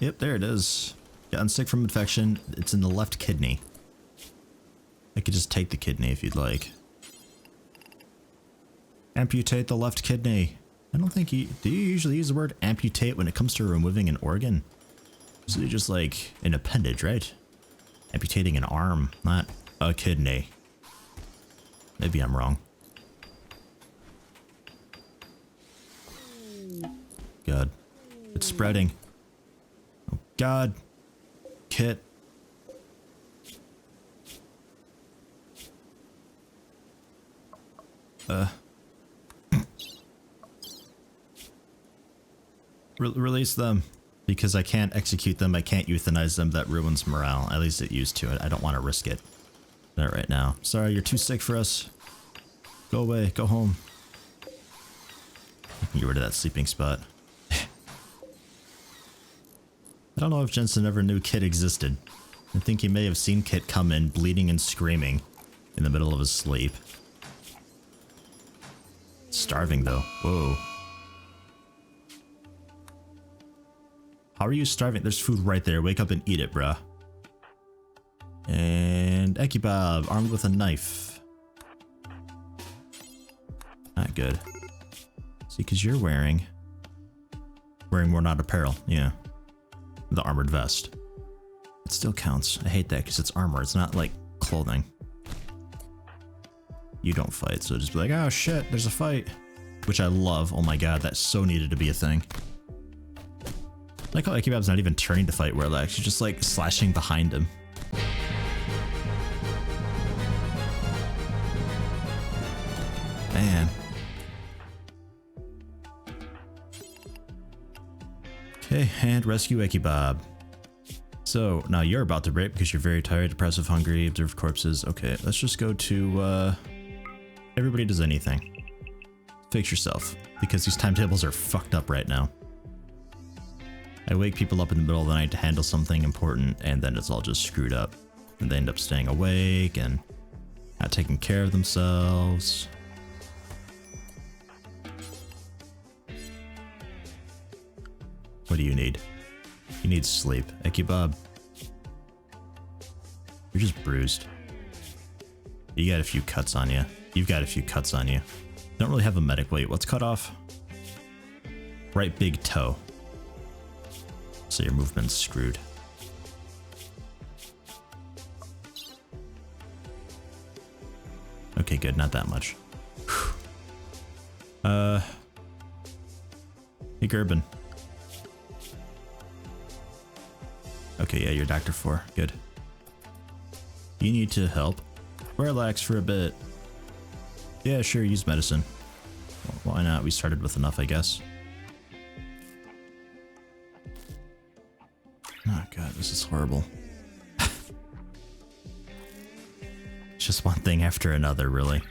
Yep, there it is. Gotten sick from infection. It's in the left kidney. I could just take the kidney if you'd like. Amputate the left kidney. I don't think you... Do you usually use the word amputate when it comes to removing an organ? Is it just like an appendage, right? Amputating an arm, not a kidney. Maybe I'm wrong. God. It's spreading. Oh God. Kit. Release them. Because I can't execute them, I can't euthanize them, that ruins morale. At least it used to. I don't want to risk it. Not right now. Sorry, you're too sick for us. Go away, go home. I can get rid of that sleeping spot. I don't know if Jensen ever knew Kit existed. I think he may have seen Kit come in bleeding and screaming in the middle of his sleep. Starving though. Whoa. How are you starving? There's food right there. Wake up and eat it, bruh. And Ekibab, armed with a knife. Not good. See, because you're wearing more not apparel. Yeah. The armored vest. It still counts. I hate that because it's armor. It's not like clothing. You don't fight, so just be like, oh shit, there's a fight. Which I love. Oh my god, that so needed to be a thing. I like how Ekibab's not even turning to fight Warlock, she's just like slashing behind him. Man. Okay, and rescue Ekibab. So, now you're about to break because you're very tired, depressive, hungry, observe corpses. Okay, let's just go to, everybody does anything. Fix yourself, because these timetables are fucked up right now. I wake people up in the middle of the night to handle something important, and then it's all just screwed up. And they end up staying awake and not taking care of themselves. What do you need? You need sleep. Ekibab. You're just bruised. You got a few cuts on you. You've got a few cuts on you. Don't really have a medic. Wait, what's cut off? Right big toe. So your movement's screwed. Okay, good. Not that much. Hey, Gerben. Okay, yeah, you're Dr. 4. Good. You need to help. Relax for a bit. Yeah, sure, use medicine. Well, why not? We started with enough, I guess. Oh god, this is horrible. It's just one thing after another, really.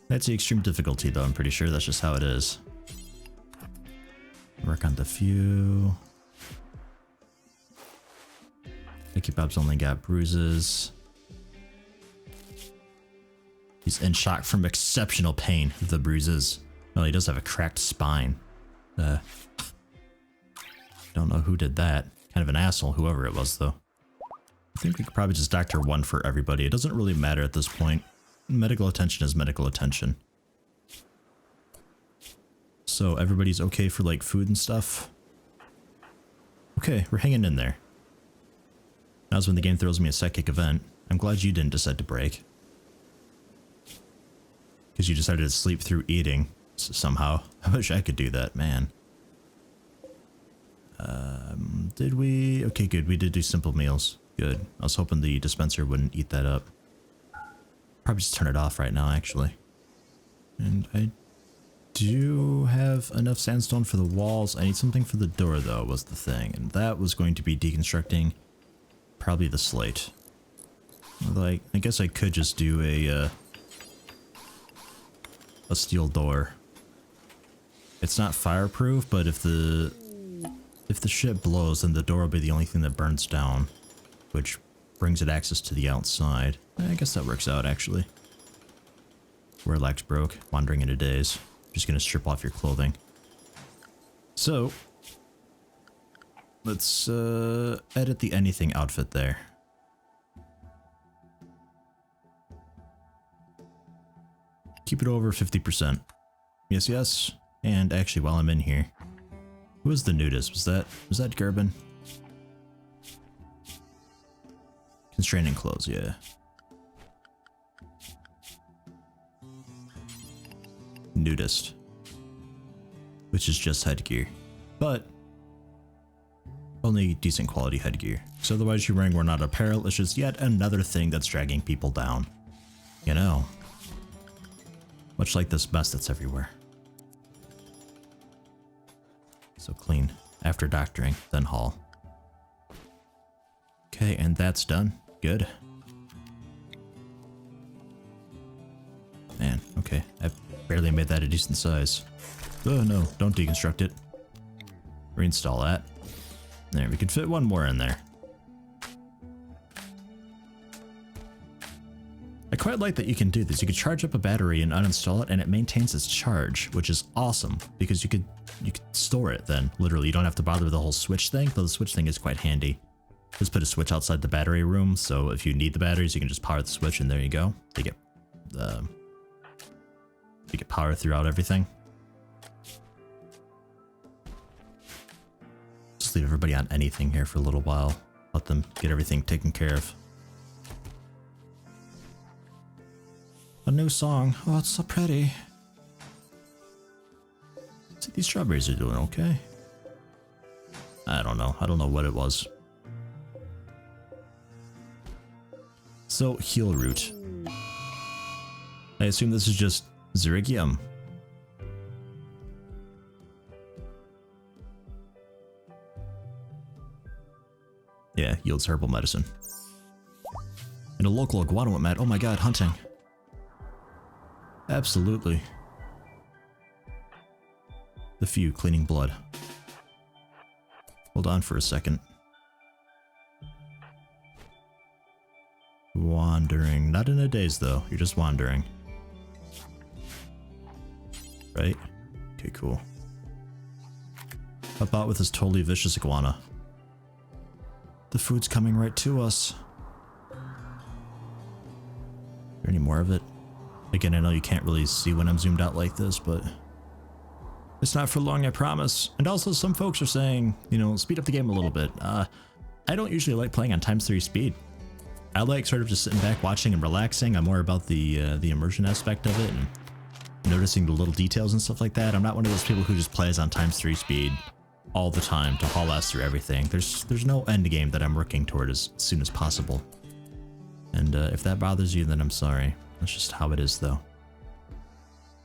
That's the extreme difficulty, though. I'm pretty sure that's just how it is. Work on the few. Ekibab's only got bruises. He's in shock from exceptional pain. The bruises. Well, he does have a cracked spine. Don't know who did that. Kind of an asshole, whoever it was, though. I think we could probably just doctor one for everybody. It doesn't really matter at this point. Medical attention is medical attention. So everybody's okay for, like, food and stuff? Okay, we're hanging in there. Now's when the game throws me a psychic event. I'm glad you didn't decide to break. Because you decided to sleep through eating, somehow. I wish I could do that, man. Did we? Okay, good. We did do simple meals. Good. I was hoping the dispenser wouldn't eat that up. Probably just turn it off right now, actually. And I do have enough sandstone for the walls. I need something for the door, though, was the thing. And that was going to be deconstructing probably the slate. Although I guess I could just do a steel door. It's not fireproof, but if the ship blows, then the door will be the only thing that burns down, which brings it access to the outside. I guess that works out, actually. Warlock's broke, wandering into days. Just gonna strip off your clothing. So, Let's edit the anything outfit there. Keep it over 50%. Yes, yes. And actually, while I'm in here, who was the nudist? Was that Gerben? Constraining clothes, yeah. Nudist, which is just headgear, but only decent quality headgear. So otherwise you're wearing not apparel, it's just yet another thing that's dragging people down. You know, much like this mess that's everywhere. So clean after doctoring, then haul. Okay, and that's done. Good. Man, okay, I've barely made that a decent size. Oh no, don't deconstruct it. Reinstall that. There, we can fit one more in there. I quite like that you can do this. You could charge up a battery and uninstall it and it maintains its charge, which is awesome because you could store it then. Literally, you don't have to bother with the whole switch thing, though the switch thing is quite handy. Just put a switch outside the battery room, so if you need the batteries, you can just power the switch and there you go. You get power throughout everything. Just leave everybody on anything here for a little while. Let them get everything taken care of. A new song. Oh, it's so pretty. See, these strawberries are doing okay. I don't know. I don't know what it was. So, heal root. I assume this is just Zerigium. Yeah, yields herbal medicine. And a local iguana went mad. Oh my god, hunting. Absolutely. The few cleaning blood. Hold on for a second. Wandering. Not in a daze though, you're just wandering. Right? Okay, cool. How about with this totally vicious iguana? The food's coming right to us. Is there any more of it? Again, I know you can't really see when I'm zoomed out like this, but it's not for long, I promise. And also, some folks are saying, you know, speed up the game a little bit. I don't usually like playing on ×3 speed. I like sort of just sitting back, watching and relaxing. I'm more about the immersion aspect of it and noticing the little details and stuff like that. I'm not one of those people who just plays on ×3 speed all the time to haul ass through everything. There's no end game that I'm working toward as soon as possible. And if that bothers you, then I'm sorry. That's just how it is, though.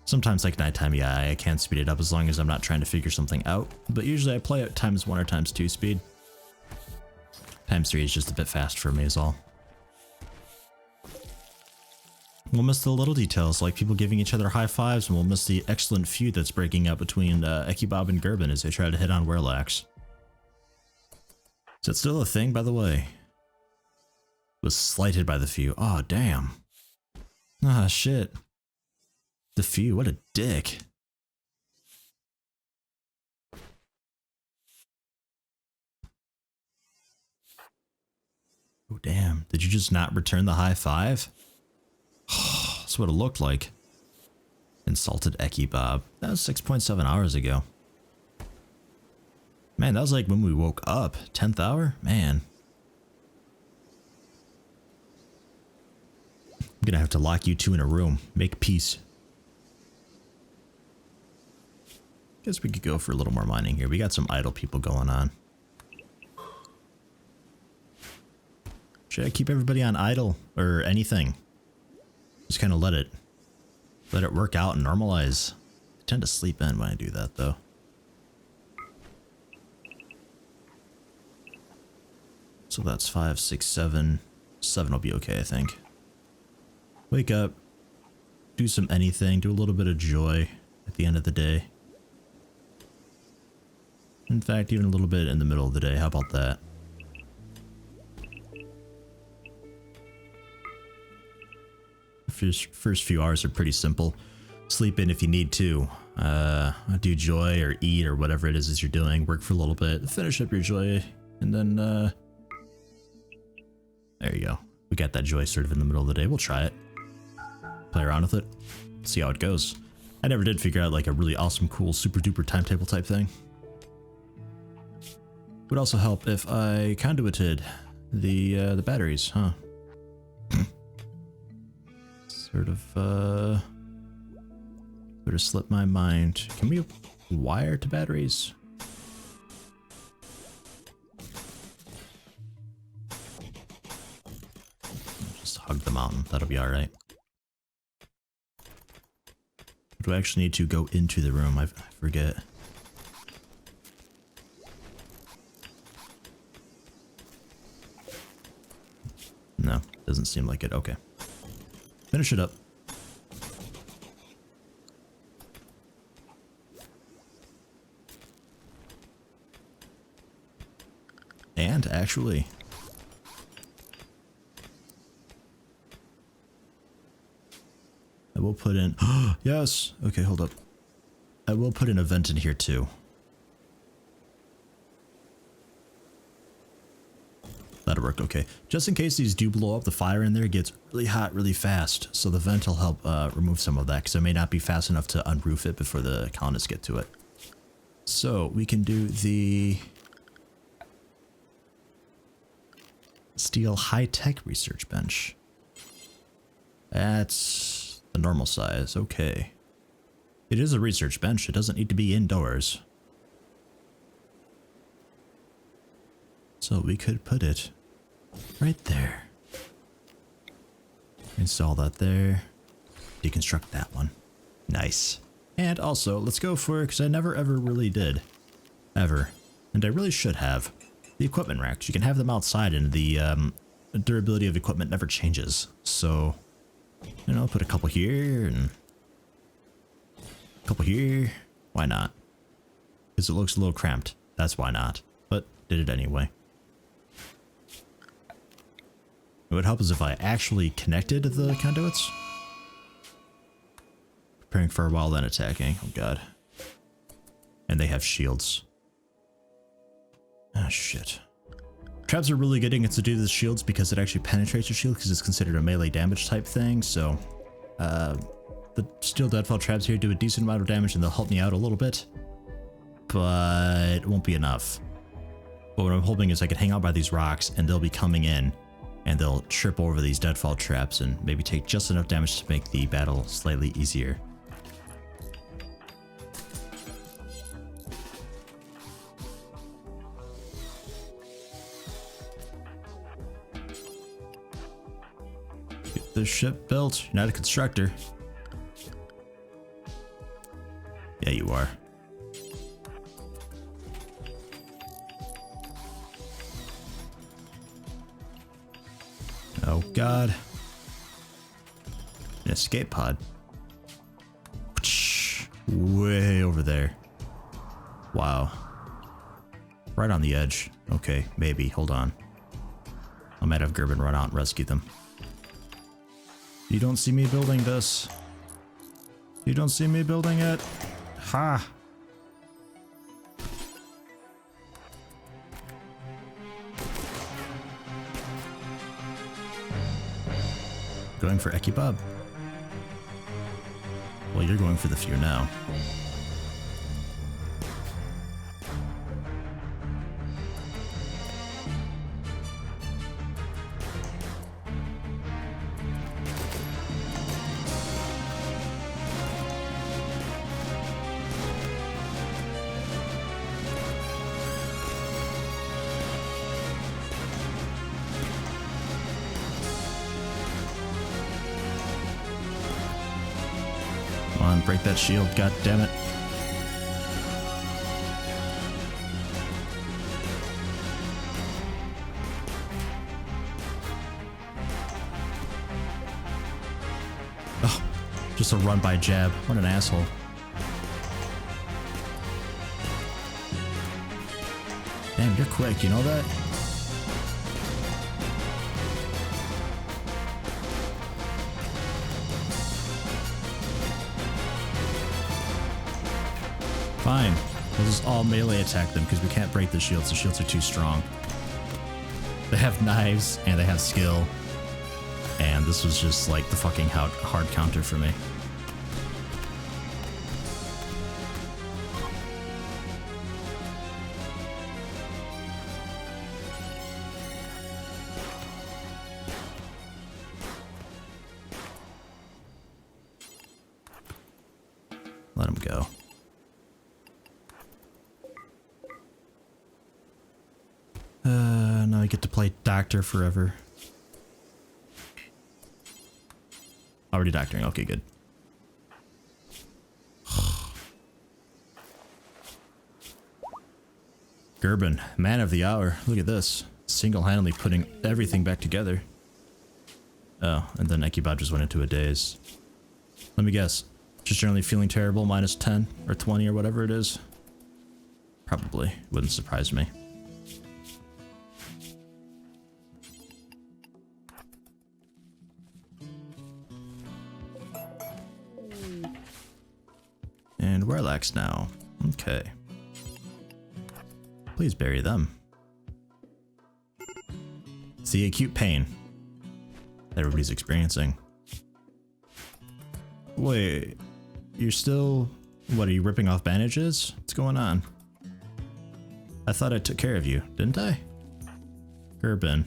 Sometimes, like nighttime, yeah, I can speed it up as long as I'm not trying to figure something out. But usually I play at ×1 or ×2 speed. ×3 is just a bit fast for me is all. We'll miss the little details, like people giving each other high fives, and we'll miss the excellent feud that's breaking out between Ekibob and Gerben as they try to hit on Werlax. Is that still a thing, by the way? Was slighted by the few. Oh, damn. Ah, shit. The few, what a dick. Oh, damn. Did you just not return the high five? That's what it looked like. Insulted Ekibob. That was 6.7 hours ago. Man, that was like when we woke up. 10th hour? Man. I'm gonna have to lock you two in a room. Make peace. Guess we could go for a little more mining here. We got some idle people going on. Should I keep everybody on idle or anything? Just kind of let it work out and normalize. I tend to sleep in when I do that, though. So that's 5, 6, 7. 7 will be okay, I think. Wake up, do some anything, do a little bit of joy at the end of the day. In fact, even a little bit in the middle of the day. How about that? First few hours are pretty simple. Sleep in if you need to. Do joy or eat or whatever it is you're doing. Work for a little bit, finish up your joy, and then there you go. We got that joy sort of in the middle of the day. We'll try it. Play around with it. See how it goes. I never did figure out like a really awesome, cool, super duper timetable type thing. Would also help if I conduited the batteries, huh? Sort of slipped my mind. Can we wire to batteries? Just hug the mountain. That'll be all right. Do I actually need to go into the room? I forget. No, doesn't seem like it. Okay. Finish it up. And actually, I will put in, yes, okay, hold up. I will put in a vent in here too. That'll work okay. Just in case these do blow up, the fire in there gets really hot really fast. So the vent will help remove some of that because it may not be fast enough to unroof it before the colonists get to it. So we can do the steel high-tech research bench. That's the normal size. Okay. It is a research bench. It doesn't need to be indoors. So we could put it right there. Install that there. Deconstruct that one. Nice. And also, let's go for, because I never ever really did. Ever. And I really should have. The equipment racks. You can have them outside and the durability of equipment never changes. So, you know, put a couple here and a couple here. Why not? Because it looks a little cramped. That's why not. But did it anyway. It would help us if I actually connected the conduits. Preparing for a while, then attacking. Oh god. And they have shields. Ah, shit. Traps are really good against to do the shields because it actually penetrates your shield because it's considered a melee damage type thing. So, the steel deadfall traps here do a decent amount of damage and they'll help me out a little bit. But it won't be enough. But what I'm hoping is I can hang out by these rocks and they'll be coming in. And they'll trip over these deadfall traps and maybe take just enough damage to make the battle slightly easier. Get this ship built. You're not a constructor. Yeah, you are. Oh god. An escape pod. Way over there. Wow. Right on the edge. Okay, maybe. Hold on. I might have Gerben run out and rescue them. You don't see me building this. You don't see me building it. Ha! Going for Ekibab. Well, you're going for the fear now. Come on, break that shield, god damn it. Oh, just a run by jab. What an asshole. Damn, you're quick, you know that? Fine. We'll just all melee attack them because we can't break the shields. The shields are too strong. They have knives and they have skill. And this was just like the fucking hard counter for me. Let him go. Now I get to play doctor forever. Already doctoring. Okay, good. Gerben, man of the hour. Look at this. Single-handedly putting everything back together. Oh, and then Ekibab just went into a daze. Let me guess. Just generally feeling terrible, minus 10 or 20 or whatever it is. Probably. Wouldn't surprise me. And Warlocks now. Okay. Please bury them. It's the acute pain that everybody's experiencing. Wait, you're still... What, are you ripping off bandages? What's going on? I thought I took care of you, didn't I? Gerben.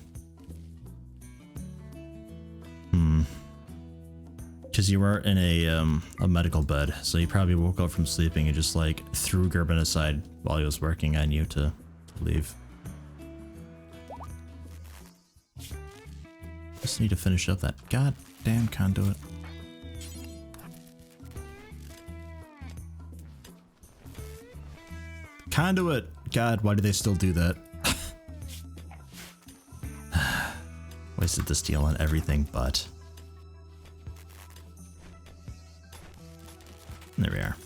Because you weren't in a medical bed, so you probably woke up from sleeping and just like threw Gerben aside while he was working on you to leave. Just need to finish up that goddamn conduit. Conduit! God, why do they still do that? Wasted the steel on everything but. There we are.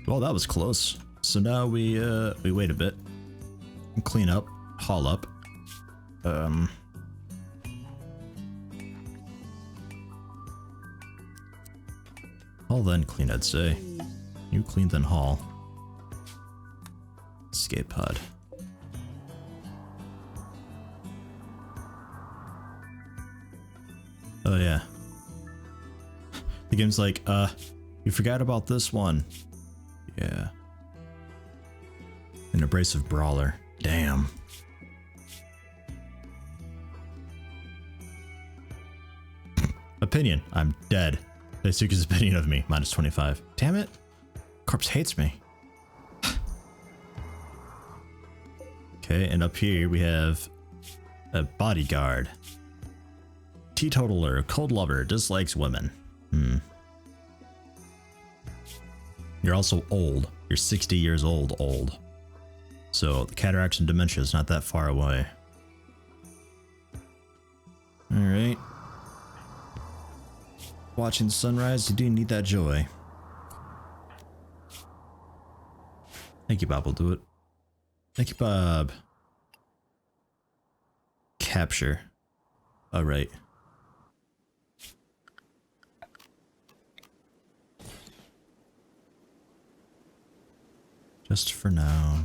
Well, that was close. So now we wait a bit. Clean up. Haul up. Haul then clean, I'd say. You clean then haul. Escape pod. Oh yeah. The game's like, you forgot about this one. Yeah. An abrasive brawler. Damn. Opinion. I'm dead. Daisuke's opinion of me. Minus 25. Damn it. Corpse hates me. Okay, and up here we have a bodyguard. Teetotaler, cold lover, dislikes women. You're also old. You're 60 years old. So the cataracts and dementia is not that far away. Alright. Watching the sunrise, you do need that joy. Thank you, Bob will do it. Thank you, Bob. Capture. Alright. Just for now.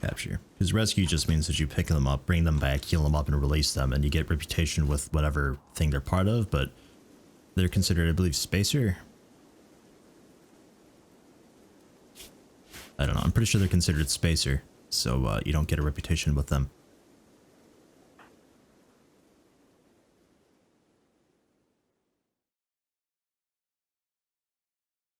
Capture. Because rescue just means that you pick them up, bring them back, heal them up, and release them, and you get reputation with whatever thing they're part of, but they're considered, I believe, spacer. I don't know. I'm pretty sure they're considered spacer, so you don't get a reputation with them.